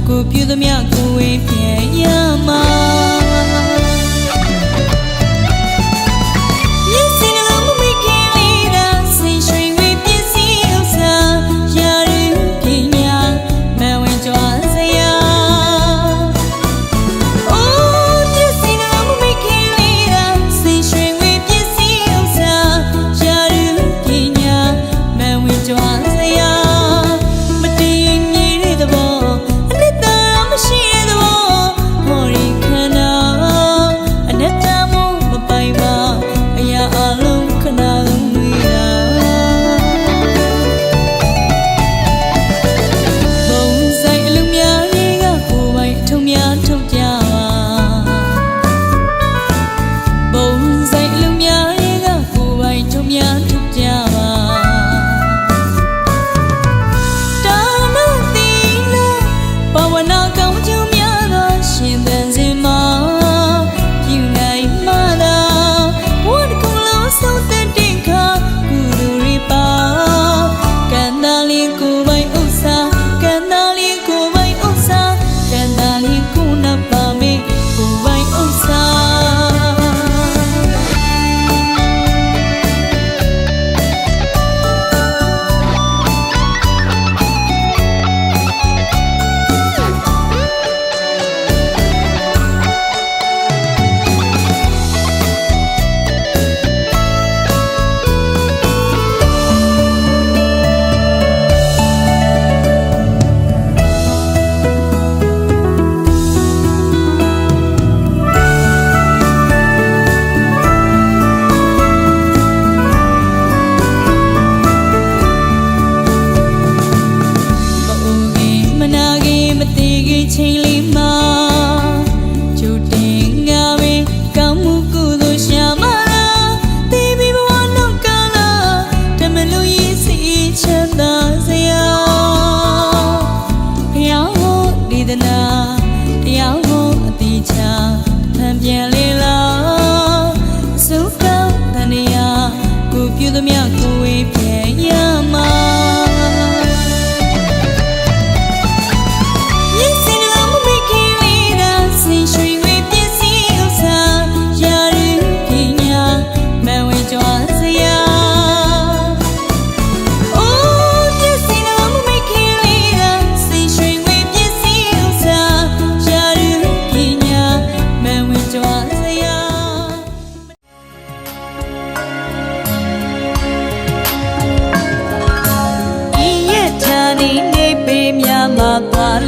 ကိုပြုသမျှကိုဝေပြန်ရမှာ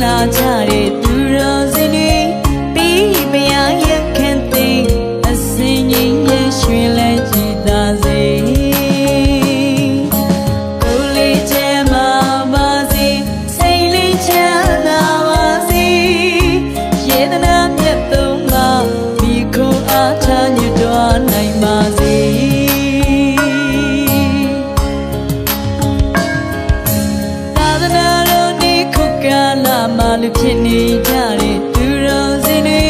လာကြတဲ့သူတော်စင်တွေပြီးမရရက်ခန့်သိအစင်ငိမ့်ရဲ့ရွှင်လဲကြည်သာစေကိုလေးချမ်းပါပါစေစိတ်လေးချမ်းသာပါစေယေဒနာမြတ်သုံးပါဒီခုအားထားညွတ်တော်နိုင်ပါစေလူဖြစ်နေကြတဲ့သူတော်စင်တွေ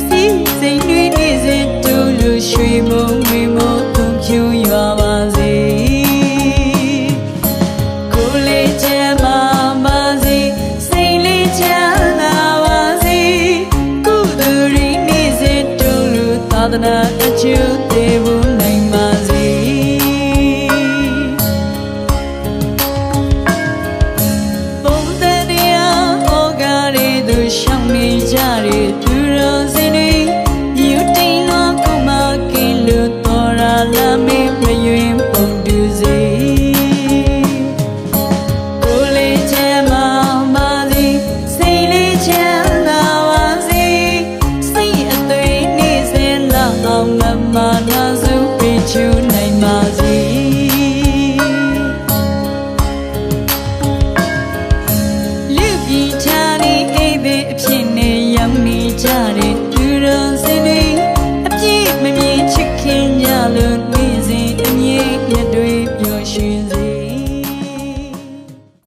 စီစိန်တွေနေ့စဉ်တူလူရွှေမုံငွေမို့ပုံဖြူရွာပါစေကိုလေးချမ်းပါပါစေစိတ်လေးချမ်းသာပါစေကုသိုလ်တွေနေ့စဉ်တူလူသာသနာအကျိုး